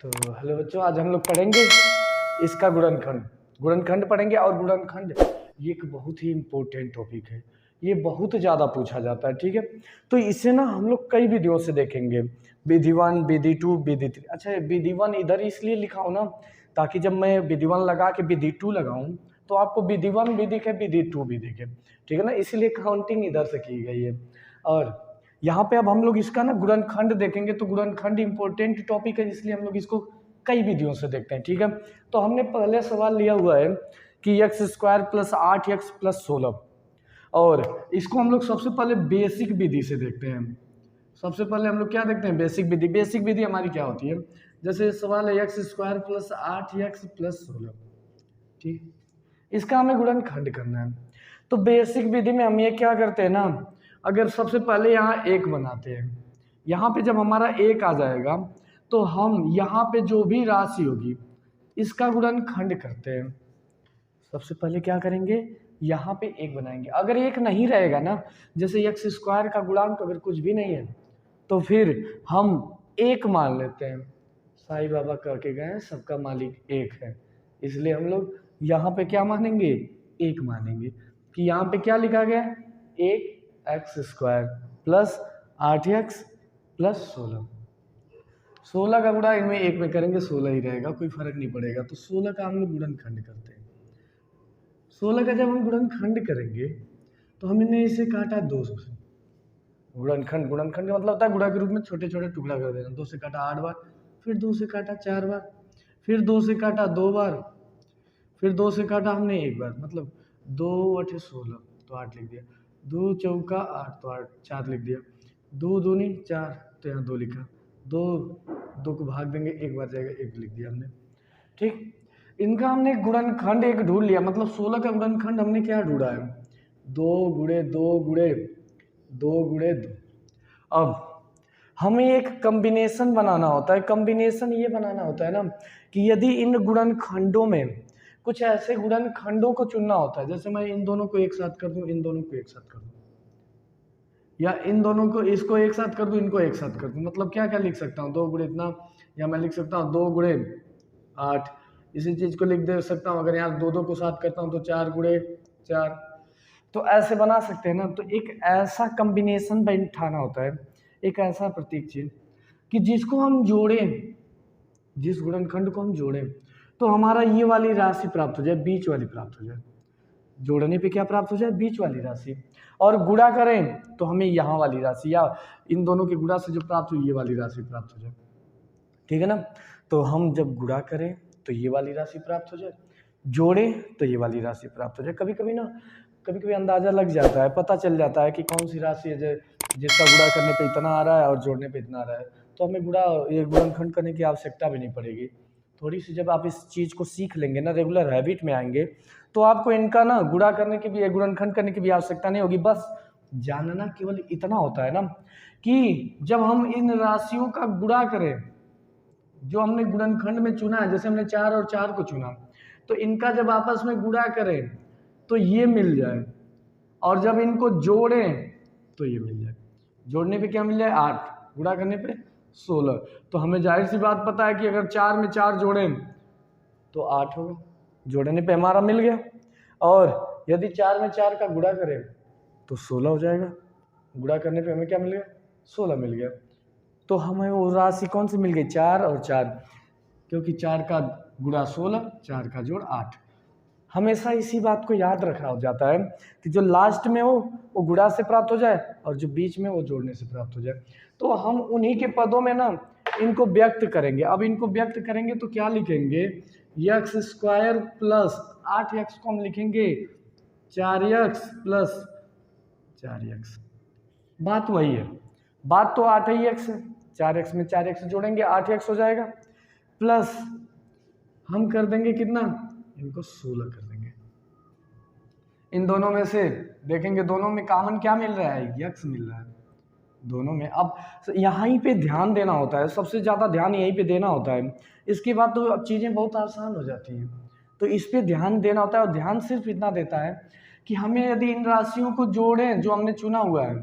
तो हेलो बच्चों, आज हम लोग पढ़ेंगे इसका गुणनखंड। गुणनखंड पढ़ेंगे और गुणनखंड ये एक बहुत ही इम्पोर्टेंट टॉपिक है। ये बहुत ज़्यादा पूछा जाता है, ठीक है। तो इसे ना हम लोग कई वीडियो से देखेंगे, विधि 1, विधि 2, विधि 3। अच्छा, विधि 1 इधर इसलिए लिखा हूँ ना, ताकि जब मैं विधि 1 लगा के विधि 2 लगाऊँ तो आपको विधि 1 भी दिखे, विधि 2 भी दिखे, ठीक है ना। इसीलिए काउंटिंग इधर से की गई है। और यहाँ पे अब हम लोग इसका ना गुणनखंड देखेंगे। तो गुणनखंड इंपॉर्टेंट टॉपिक है, इसलिए हम लोग इसको कई विधियों से देखते हैं, ठीक है। तो हमने पहले सवाल लिया हुआ है कि x² + 8x + 16, और इसको हम लोग सबसे पहले बेसिक विधि से देखते हैं। सबसे पहले हम लोग क्या देखते हैं? बेसिक विधि। बेसिक विधि हमारी क्या होती है? जैसे सवाल है x² + 8x + 16, ठीक। इसका हमें गुणनखंड करना है। तो बेसिक विधि में हम ये क्या करते हैं ना, अगर सबसे पहले यहाँ 1 बनाते हैं, यहाँ पे जब हमारा 1 आ जाएगा तो हम यहाँ पे जो भी राशि होगी इसका गुणनखंड करते हैं। सबसे पहले क्या करेंगे? यहाँ पे 1 बनाएंगे। अगर 1 नहीं रहेगा ना, जैसे x² का गुणांक अगर कुछ भी नहीं है, तो फिर हम 1 मान लेते हैं। साईं बाबा कह के गए सबका मालिक एक है, इसलिए हम लोग यहाँ पे क्या मानेंगे? 1 मानेंगे। कि यहाँ पे क्या लिखा गया? 1x² + 8x + 16। 16 का गुणा इनमें 1 में करेंगे, 16 ही रहेगा, कोई फर्क नहीं पड़ेगा। तो 16 का हम लोग गुणनखंड करते हैं। 16 का जब हम गुणनखंड करेंगे तो हमने इसे काटा 2 से। गुणनखंड का मतलब होता है गुणा के रूप में छोटे छोटे टुकड़ा कर देना। 2 से काटा 8 बार, फिर 2 से काटा 4 बार, फिर 2 से काटा 2 बार, फिर 2 से काटा हमने 1 बार। मतलब 2 × 16 तो 8 लिख दिया, 2 चौका 8 तो 8, 4 लिख दिया, 2 दूनी 4 तो यहाँ 2 लिखा, 2 को भाग देंगे 1 बार जाएगा, 1 लिख दिया हमने, ठीक। इनका हमने गुणनखंड 1 ढूंढ लिया। मतलब 16 का गुणनखंड हमने क्या ढूंढा है? 2 × 2 × 2 × 2। अब हमें एक कॉम्बिनेशन बनाना होता है। कॉम्बिनेशन ये बनाना होता है ना कि यदि इन गुणनखंडों में कुछ ऐसे गुणनखंडों को चुनना होता है, जैसे मैं इन दोनों को एक साथ कर दूं, इन दोनों को एक साथ कर दूं, या इन दोनों को, इसको एक साथ कर दूं, इनको एक साथ कर दूं। मतलब क्या क्या लिख सकता हूँ? 2 × इतना, या मैं लिख सकता हूँ 2 × 8। इसी चीज को लिख दे सकता हूँ, अगर यहाँ 2 को साथ करता हूँ तो 4 × 4। तो ऐसे बना सकते हैं ना। तो एक ऐसा कॉम्बिनेशन बैठाना होता है, एक ऐसा प्रतीक चिन्ह कि जिसको हम जोड़ें, जिस गुणनखंड को हम जोड़ें तो हमारा ये वाली राशि प्राप्त हो जाए, बीच वाली प्राप्त हो जाए। जोड़ने पे क्या प्राप्त हो जाए? बीच वाली राशि। और गुणा करें तो हमें यहाँ वाली राशि, या इन दोनों के गुणा से जो प्राप्त हुई ये वाली राशि प्राप्त हो जाए, ठीक है ना। तो हम जब गुणा करें तो ये वाली राशि प्राप्त हो जाए, जोड़े तो ये वाली राशि प्राप्त हो जाए। कभी कभी अंदाजा लग जाता है, पता चल जाता है कि कौन सी राशि है जिसका गुणा करने पे इतना आ रहा है और जोड़ने पे इतना आ रहा है। तो हमें ये गुणनखंड करने की आवश्यकता भी नहीं पड़ेगी। थोड़ी सी जब आप इस चीज़ को सीख लेंगे ना, रेगुलर हैबिट में आएंगे, तो आपको इनका ना गुणा करने की भी, गुणनखंड करने की भी आवश्यकता नहीं होगी। बस जानना केवल इतना होता है ना कि जब हम इन राशियों का गुणा करें, जो हमने गुणनखंड में चुना है, जैसे हमने 4 और 4 को चुना, तो इनका जब आपस में गुणा करें तो ये मिल जाए, और जब इनको जोड़ें तो ये मिल जाए। जोड़ने पे क्या मिल जाए? 8, गुणा करने पे 16। तो हमें जाहिर सी बात पता है कि अगर 4 में 4 जोड़ें तो 8 होगा, जोड़ने पे हमारा मिल गया। और यदि 4 में 4 का गुणा करें तो 16 हो जाएगा, गुणा करने पे हमें क्या मिल गया? 16 मिल गया। तो हमें वो राशि कौन सी मिल गई? 4 और 4, क्योंकि 4 का गुणा 16, 4 का जोड़ 8। हमेशा इसी बात को याद रखा जाता है कि जो लास्ट में हो वो गुणा से प्राप्त हो जाए, और जो बीच में वो जोड़ने से प्राप्त हो जाए। तो हम उन्हीं के पदों में ना इनको व्यक्त करेंगे। अब इनको व्यक्त करेंगे तो क्या लिखेंगे? x² + 8x को हम लिखेंगे 4x + 4x। बात वही है, बात तो 8x है। 4x में 4x जोड़ेंगे 8x हो जाएगा, प्लस हम कर देंगे कितना? इनको 16 कर देंगे। इन दोनों में से देखेंगे, दोनों में कॉमन क्या मिल रहा है? x मिल रहा है दोनों में। अब यहीं पे ध्यान देना होता है, सबसे ज़्यादा ध्यान यहीं पे देना होता है। इसके बाद तो अब चीज़ें बहुत आसान हो जाती हैं। तो इस पे ध्यान देना होता है, और ध्यान सिर्फ इतना देता है कि हमें यदि इन राशियों को जोड़ें जो हमने चुना हुआ है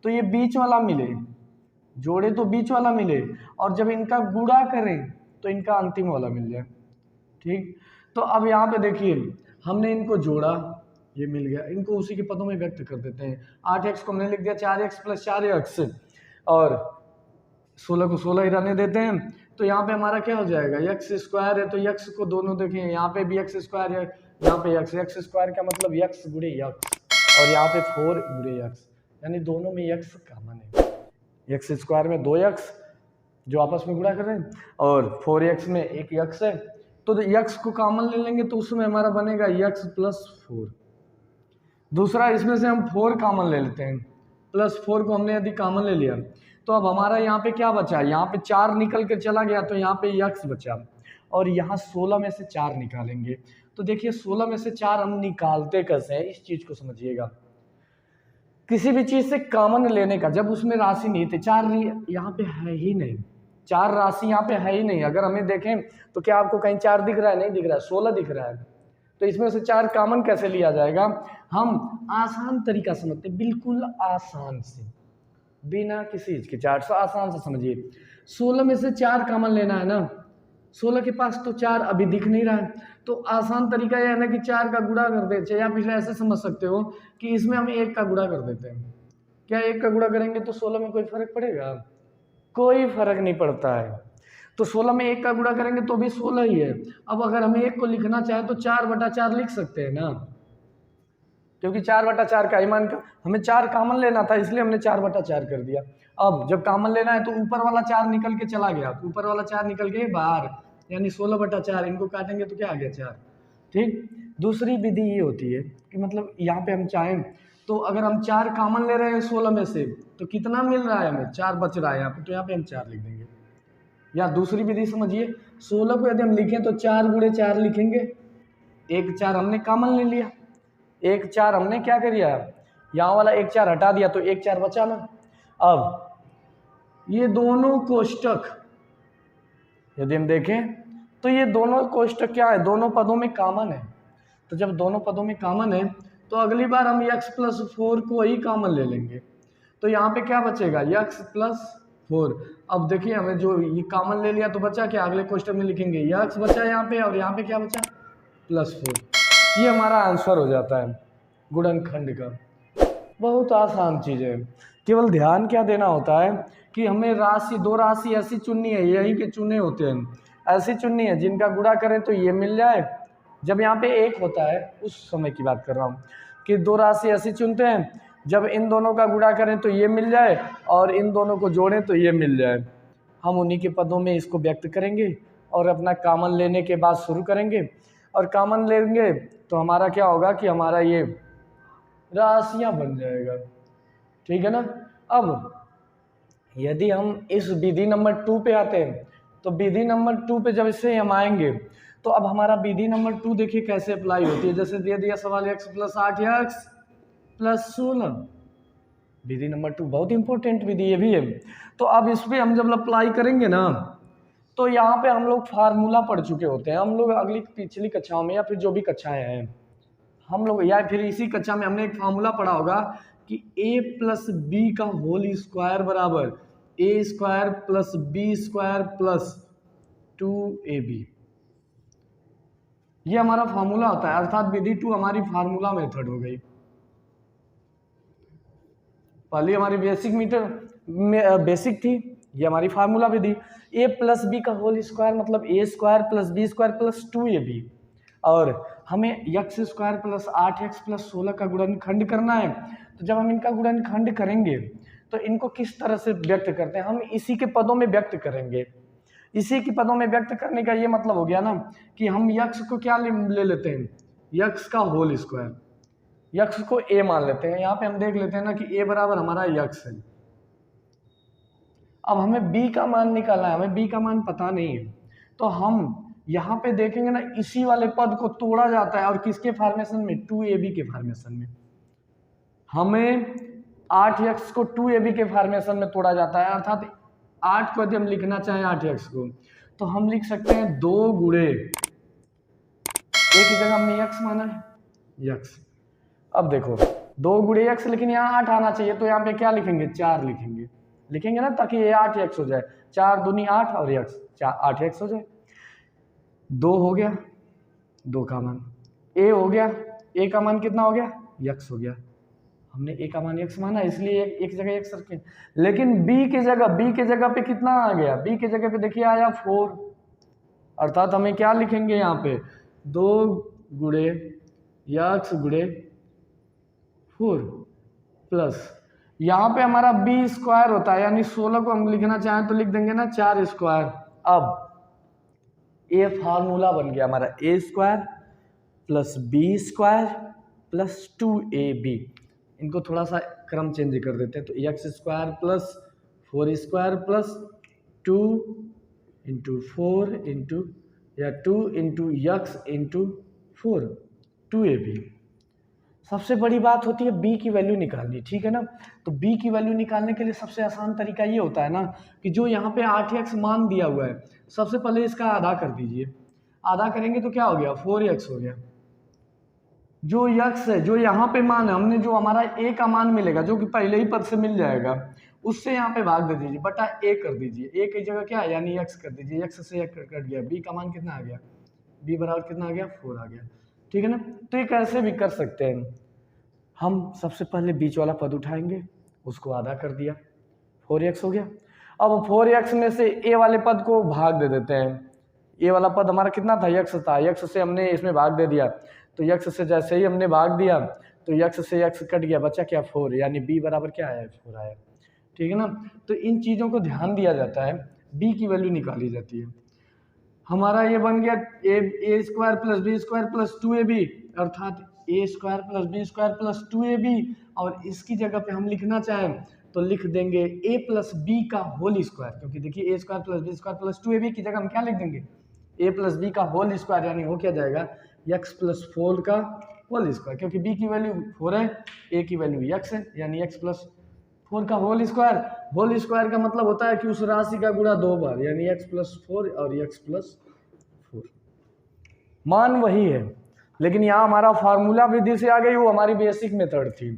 तो ये बीच वाला मिले, जोड़े तो बीच वाला मिले, और जब इनका गुणा करें तो इनका अंतिम वाला मिल जाए। ठीक, तो अब यहाँ पे देखिए हमने इनको जोड़ा, ये मिल गया, इनको उसी के पदों में व्यक्त कर देते हैं। 8x को हमने लिख दिया 4x + 4x, और 16 को 16 ही रहने देते हैं। तो यहाँ पे हमारा क्या हो जाएगा, x² है तो x को दोनों देखें, यहाँ पे भी x² है, यहाँ पे x² का मतलब x गुणे x, और यहाँ पे 4 गुणे x, यानी दोनों में x कॉमन है। x² में 2x जो आपस में गुणा कर रहे हैं, और 4x में एक x है, तो x को कॉमन ले लेंगे तो उसमें हमारा बनेगा x + 4। दूसरा, इसमें से हम 4 कॉमन ले लेते हैं, +4 को हमने यदि कॉमन ले लिया तो अब हमारा यहाँ पे क्या बचा, यहाँ पे 4 निकल के चला गया तो यहाँ पे x बचा, और यहाँ 16 में से 4 निकालेंगे। तो देखिए 16 में से 4 हम निकालते कैसे हैं, इस चीज को समझिएगा। किसी भी चीज से कॉमन लेने का, जब उसमें राशि नहीं थी, 4 यहाँ पे है ही नहीं, 4 राशि यहाँ पे है ही नहीं। अगर हमें देखें तो क्या आपको कहीं 4 दिख रहा है, नहीं दिख रहा है, 16 दिख रहा है। तो इसमें से 4 कॉमन कैसे लिया जाएगा, हम आसान तरीका समझते हैं, बिल्कुल आसान से, बिना किसी चीज के 400 आसान से समझिए। 16 में से 4 कॉमन लेना है ना, 16 के पास तो 4 अभी दिख नहीं रहा है, तो आसान तरीका यह है ना कि 4 का गुणा कर देते हैं, या फिर ऐसे समझ सकते हो कि इसमें हम 1 का गुणा कर देते हैं। क्या 1 का गुणा करेंगे तो 16 में कोई फर्क पड़ेगा, कोई फर्क नहीं पड़ता है। तो 16 में 1 का गुणा करेंगे तो भी 16 ही है। अब अगर हमें 1 को लिखना चाहे तो 4/4 लिख सकते हैं ना, क्योंकि 4/4 का ही मान, हमें 4 कॉमन लेना था इसलिए हमने 4/4 कर दिया। अब जब कॉमन लेना है तो ऊपर वाला 4 निकल के चला गया, तो ऊपर वाला 4 निकल के बाहर, यानी 16/4, इनको काटेंगे तो क्या आ गया 4। ठीक, दूसरी विधि ये होती है कि मतलब यहाँ पे हम चाहें तो अगर हम 4 कॉमन ले रहे हैं 16 में से तो कितना मिल रहा है हमें, 4 बच रहा है यहाँ पे, तो यहाँ पे हम 4 लिख देंगे। या दूसरी विधि समझिए, 16 को यदि हम लिखें तो 4 गुणे 4 लिखेंगे, 1 4 हमने कॉमन ले लिया, 1 4 हमने क्या कर दिया, यहाँ वाला 1 4 हटा दिया तो 1 4 बचा ना। अब ये दोनों कोष्टक यदि हम देखें तो ये दोनों कोष्टक क्या है, दोनों पदों में कॉमन है। तो जब दोनों पदों में कॉमन है तो अगली बार हम x + 4 को ही कॉमन ले लेंगे, तो यहाँ पे क्या बचेगा, x + 4। अब देखिए हमें जो ये कॉमन ले लिया तो बचा क्या, अगले क्वेश्चन में लिखेंगे x बचा यहाँ पे, और यहाँ पे क्या बचा, +4। ये हमारा आंसर हो जाता है गुणनखंड का। बहुत आसान चीज़ है, केवल ध्यान क्या देना होता है कि हमें राशि, 2 राशि ऐसी चुननी है, यही के चुने होते हैं, ऐसी चुननी है जिनका गुणा करें तो ये मिल जाए। जब यहाँ पे 1 होता है उस समय की बात कर रहा हूँ कि 2 राशि ऐसी चुनते हैं जब इन दोनों का गुणा करें तो ये मिल जाए, और इन दोनों को जोड़ें तो ये मिल जाए। हम उन्हीं के पदों में इसको व्यक्त करेंगे और अपना कॉमन लेने के बाद शुरू करेंगे, और कॉमन लेंगे तो हमारा क्या होगा कि हमारा ये राशियां बन जाएगा। ठीक है ना। अब यदि हम इस विधि नंबर 2 पे आते हैं तो विधि नंबर 2 पे जब इससे हम आएंगे तो अब हमारा विधि नंबर 2 देखिए कैसे अप्लाई होती है। जैसे दे दिया सवाल x + 8x + 16, विधि नंबर 2 बहुत इंपॉर्टेंट विधि ये भी है। तो अब इस पर हम जब अप्लाई करेंगे ना तो यहाँ पे हम लोग फार्मूला पढ़ चुके होते हैं, हम लोग अगली पिछली कक्षाओं में या फिर जो भी कक्षाएं हैं हम लोग, या फिर इसी कक्षा में हमने एक फार्मूला पढ़ा होगा कि a + b का होल स्क्वायर बराबर a² + b² + 2ab, ये हमारा फार्मूला होता है। अर्थात विधि 2 हमारी फार्मूला मेथड हो गई। पहली हमारी बेसिक थी, ये हमारी फार्मूला विधि। a + b का होल स्क्वायर मतलब a² + b² + 2ab, और हमें x² + 8x + 16 का गुणनखंड करना है। तो जब हम इनका गुणनखंड करेंगे तो इनको किस तरह से व्यक्त करते हैं, हम इसी के पदों में व्यक्त करेंगे। इसी के पदों में व्यक्त करने का ये मतलब हो गया ना कि हम x को क्या ले लेते हैं, x का होल स्क्वायर, x को a मान लेते हैं। यहाँ पे हम देख लेते हैं ना कि a बराबर हमारा x है। अब हमें b का मान निकालना है, हमें b का मान पता नहीं है, तो हम यहाँ पे देखेंगे ना इसी वाले पद को तोड़ा जाता है, और किसके फॉर्मेशन में, 2ab के फॉर्मेशन में। हमें 8x को 2ab के फॉर्मेशन में तोड़ा जाता है, अर्थात 8 को यदि हम लिखना चाहें 8x को तो हम लिख सकते हैं 2 गुणे, एक ही जगह हमने x माना है x। अब देखो 2 गुणे x, लेकिन यहाँ 8 आना चाहिए, तो यहाँ पे क्या लिखेंगे, 4 लिखेंगे ना, ताकि ये 8x हो जाए, 4 दूनी 8 और x, 8x हो जाए। 2 हो गया, 2 का मान, ए हो गया, ए का मान कितना हो गया, यक्स हो गया, हमने ए का मान यक्स माना इसलिए एक जगह यक्स रखे। लेकिन बी की जगह पे कितना आ गया, बी की जगह पे देखिए आया 4, अर्थात हमें क्या लिखेंगे यहाँ पे 2 गुणे यक्स गुणे 4 प्लस यहाँ पे हमारा बी स्क्वायर होता है, यानी 16 को हम लिखना चाहें तो लिख देंगे ना 4 स्क्वायर। अब ए फार्मूला बन गया हमारा A square plus B square plus 2ab। इनको थोड़ा सा क्रम चेंज कर देते हैं, तो x square plus 4 square plus 2 into 4 into या 2 इंटू यक्स इंटू 4 2ab। सबसे बड़ी बात होती है b की वैल्यू निकालनी, ठीक है ना। तो b की वैल्यू निकालने के लिए सबसे आसान तरीका ये होता है ना कि जो यहाँ पे 8x मान दिया हुआ है, सबसे पहले इसका आधा कर दीजिए। आधा करेंगे तो क्या हो गया 4x हो गया। जो यक्स है, जो यहाँ पे मान है, हमने जो हमारा a का मान मिलेगा जो कि पहले ही पद से मिल जाएगा, उससे यहाँ पे भाग दे दीजिए, बटा a कर दीजिए। a की जगह क्या है यानी x कर दीजिए, x से x कट गया, b का मान कितना आ गया, b बराबर कितना आ गया 4 आ गया, ठीक है ना। तो ये कैसे भी कर सकते हैं हम, सबसे पहले बीच वाला पद उठाएंगे, उसको आधा कर दिया, 4x हो गया। अब 4x में से a वाले पद को भाग दे देते हैं। a वाला पद हमारा कितना था, x था, x से हमने इसमें भाग दे दिया, तो x से जैसे ही हमने भाग दिया तो x से x कट गया, बचा क्या 4, यानी b बराबर क्या आया 4 आया, ठीक है ना। तो इन चीज़ों को ध्यान दिया जाता है, b की वैल्यू निकाली जाती है। हमारा ये बन गया A square plus B square plus 2ab, अर्थात A square plus B square plus 2ab, और इसकी जगह पे हम लिखना चाहें तो लिख देंगे a प्लस बी का होल स्क्वायर, क्योंकि देखिए A square plus B square plus 2ab की जगह हम क्या लिख देंगे a प्लस बी का होल स्क्वायर, यानी हो क्या जाएगा x प्लस 4 का होल स्क्वायर, क्योंकि b की वैल्यू 4 है, a की वैल्यू x है, यानी x प्लस 4 का होल स्क्वायर। होल स्क्वायर का मतलब होता है कि उस राशि का गुणा 2 बार, यानी x प्लस 4 और x प्लस 4। मान वही है, लेकिन यहाँ हमारा फार्मूला विधि से आ गई, वो हमारी बेसिक मेथड थी,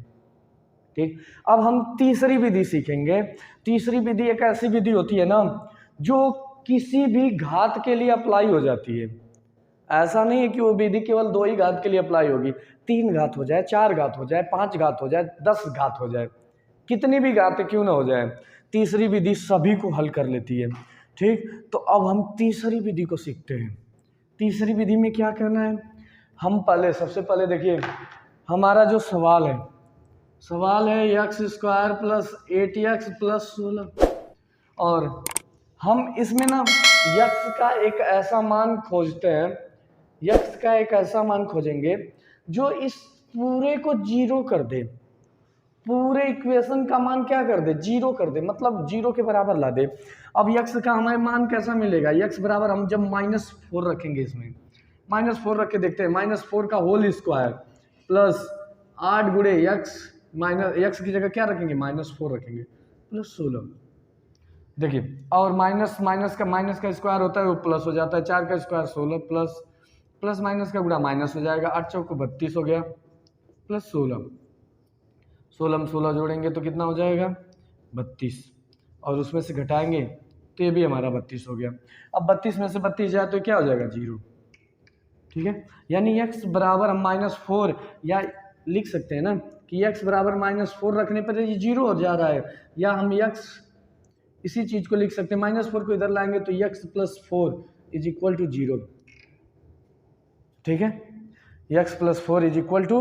ठीक। अब हम तीसरी विधि सीखेंगे। तीसरी विधि एक ऐसी विधि होती है ना जो किसी भी घात के लिए अप्लाई हो जाती है। ऐसा नहीं है कि वो विधि केवल 2 ही घात के लिए अप्लाई होगी, 3 घात हो जाए, 4 घात हो जाए, 5 घात हो जाए, 10 घात हो जाए, कितनी भी घात क्यों ना हो जाए, तीसरी विधि सभी को हल कर लेती है, ठीक। तो अब हम तीसरी विधि को सीखते हैं। तीसरी विधि में क्या करना है, हम सबसे पहले देखिए हमारा जो सवाल है x square plus 8x plus 16, और हम इसमें ना यक्स का एक ऐसा मान खोजते हैं, यक्स का एक ऐसा मान खोजेंगे जो इस पूरे को जीरो कर दे, पूरे इक्वेशन का मान क्या कर दे, जीरो कर दे, मतलब जीरो के बराबर ला दे। अब यक्स का हमें मान कैसा मिलेगा, यक्स बराबर हम जब -4 रखेंगे, इसमें -4 रख के देखते हैं, -4 का होल स्क्वायर प्लस 8 गुणे यक्स, माइनस यक्स की जगह क्या रखेंगे -4 रखेंगे, प्लस 16। देखिए, और माइनस का स्क्वायर होता है वो प्लस हो जाता है, 4 का स्क्वायर 16 प्लस माइनस का गुणा माइनस हो जाएगा, 8 चौको 32 हो गया, प्लस 16 में 16 जोड़ेंगे तो कितना हो जाएगा 32, और उसमें से घटाएंगे तो ये भी हमारा 32 हो गया। अब 32 में से 32 जाए तो क्या हो जाएगा 0, ठीक है। यानी x बराबर हम -4, या लिख सकते हैं ना कि x बराबर -4 रखने पर ये 0 हो जा रहा है, या हम x इसी चीज को लिख सकते हैं, -4 को इधर लाएंगे तो x plus 4 is equal to 0, ठीक है, x plus 4 is equal to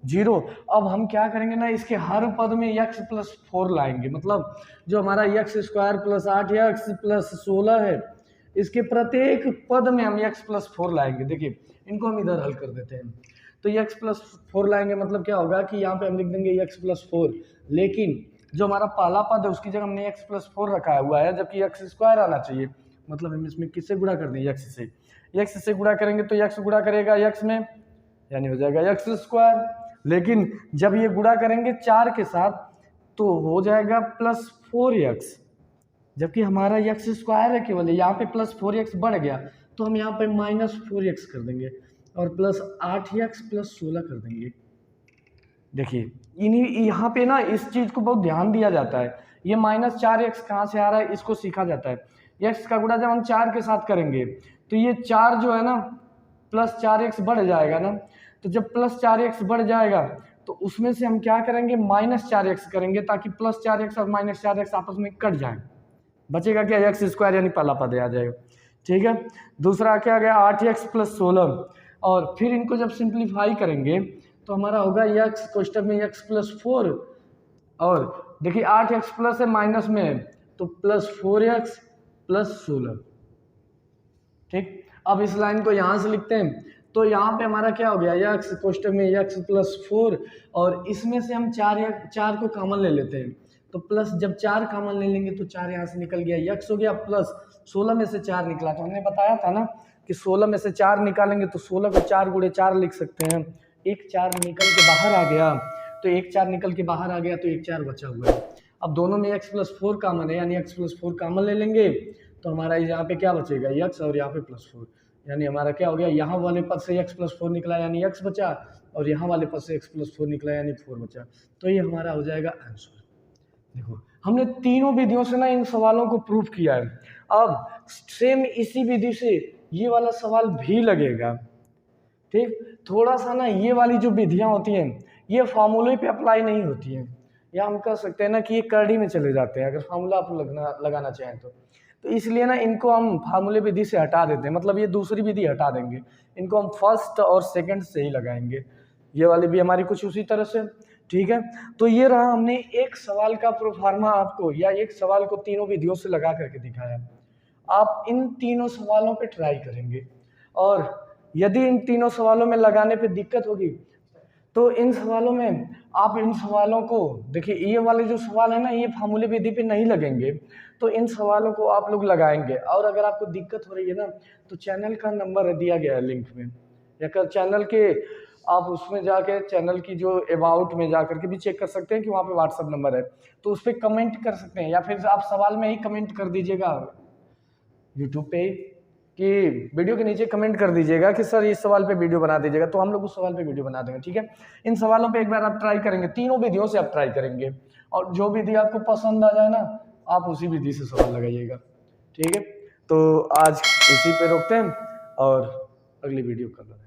0। अब हम क्या करेंगे ना, इसके हर पद में x प्लस 4 लाएंगे, मतलब जो हमारा x square plus 8x plus 16 है, इसके प्रत्येक पद में हम x प्लस 4 लाएंगे। देखिए इनको हम इधर हल कर देते हैं, तो x प्लस 4 लाएंगे, मतलब क्या होगा कि यहाँ पे हम लिख देंगे x प्लस 4, लेकिन जो हमारा पहला पद है उसकी जगह हमने x प्लस 4 रखा हुआ है, जबकि x स्क्वायर आना चाहिए, मतलब हम इसमें किससे गुणा कर देंगे, x से गुणा करेंगे तो x गुणा करेगा x में, यानी हो जाएगा x स्क्वायर। लेकिन जब ये गुणा करेंगे 4 के साथ तो हो जाएगा प्लस 4x, जबकि हमारा x स्क्वायर है केवल, यहाँ पे प्लस 4x बढ़ गया तो हम यहाँ पे -4x कर देंगे, और प्लस 8x प्लस 16 कर देंगे। देखिए यहाँ पे ना इस चीज़ को बहुत ध्यान दिया जाता है, ये -4x कहाँ से आ रहा है इसको सीखा जाता है। x का गुणा जब हम 4 के साथ करेंगे तो ये 4 जो है ना प्लस 4x बढ़ जाएगा ना, तो जब प्लस 4x बढ़ जाएगा तो उसमें से हम क्या करेंगे माइनस 4x करेंगे ताकि प्लस 4x और माइनस 4x आपस में कट जाए, बचेगा क्या एक्स स्क्वायर यानी पहला पद आ जाएगा। ठीक है, दूसरा क्या गया 8x प्लस 16, और फिर इनको जब सिंप्लीफाई करेंगे तो हमारा होगा x कोष्टक में x प्लस 4, और देखिए 8x प्लस है माइनस में है तो प्लस 4x प्लस 16। ठीक, अब इस लाइन को यहाँ से लिखते हैं तो यहाँ पे हमारा क्या हो गया x कोष्टक में x प्लस 4, और इसमें से हम 4 को कॉमन ले लेते हैं तो प्लस जब 4 कॉमन ले लेंगे तो 4 यहाँ से निकल गया, x हो गया प्लस 16 में से 4 निकला, तो हमने बताया था ना कि 16 में से 4 निकालेंगे तो 16 को 4 गुणे 4 लिख सकते हैं। एक 4 निकल के बाहर आ गया तो एक 4 निकल के बाहर आ गया तो एक 4 बचा हुआ है। अब दोनों में x प्लस 4 कॉमन है यानी x प्लस 4 कॉमन ले लेंगे तो हमारा यहाँ पे क्या बचेगा x और यहाँ पे प्लस 4, यानी हमारा क्या हो गया यहाँ वाले पद से x प्लस 4 निकला यानी x बचा, और यहाँ वाले पद से x प्लस 4 निकला यानी 4 बचा, तो ये हमारा हो जाएगा आंसर। देखो हमने तीनों विधियों से ना इन सवालों को प्रूफ किया है। अब सेम इसी विधि से ये वाला सवाल भी लगेगा। ठीक, थोड़ा सा ना ये वाली जो विधियां होती हैं ये फार्मूले पे अप्लाई नहीं होती हैं, या हम कह सकते हैं ना कि ये करड़ी में चले जाते हैं अगर फार्मूला आप लगाना चाहें तो इसलिए ना इनको हम फार्मूले विधि से हटा देते हैं, मतलब ये दूसरी विधि हटा देंगे, इनको हम फर्स्ट और सेकंड से ही लगाएंगे। ये वाली भी हमारी कुछ उसी तरह से। ठीक है, तो ये रहा हमने एक सवाल का प्रोफार्मा आपको, या एक सवाल को तीनों विधियों से लगा करके दिखाया। आप इन तीनों सवालों पे ट्राई करेंगे, और यदि इन तीनों सवालों में लगाने पे दिक्कत होगी तो इन सवालों में आप इन सवालों को देखिए, ये वाले जो सवाल है ना ये फार्मूले विधि पे नहीं लगेंगे, तो इन सवालों को आप लोग लगाएंगे। और अगर आपको दिक्कत हो रही है ना तो चैनल का नंबर दिया गया है लिंक में, या चैनल के आप उसमें जाके चैनल की जो अबाउट में जा करके भी चेक कर सकते हैं कि वहाँ पे व्हाट्सअप नंबर है, तो उस पर कमेंट कर सकते हैं, या फिर आप सवाल में ही कमेंट कर दीजिएगा यूट्यूब पे कि वीडियो के नीचे कमेंट कर दीजिएगा कि सर इस सवाल पे वीडियो बना दीजिएगा, तो हम लोग उस सवाल पे वीडियो बना देंगे। ठीक है, इन सवालों पे एक बार आप ट्राई करेंगे, तीनों विधियों से आप ट्राई करेंगे, और जो विधि आपको पसंद आ जाए ना आप उसी विधि से सवाल लगाइएगा। ठीक है, तो आज इसी पे रोकते हैं और अगली वीडियो कर लेंगे।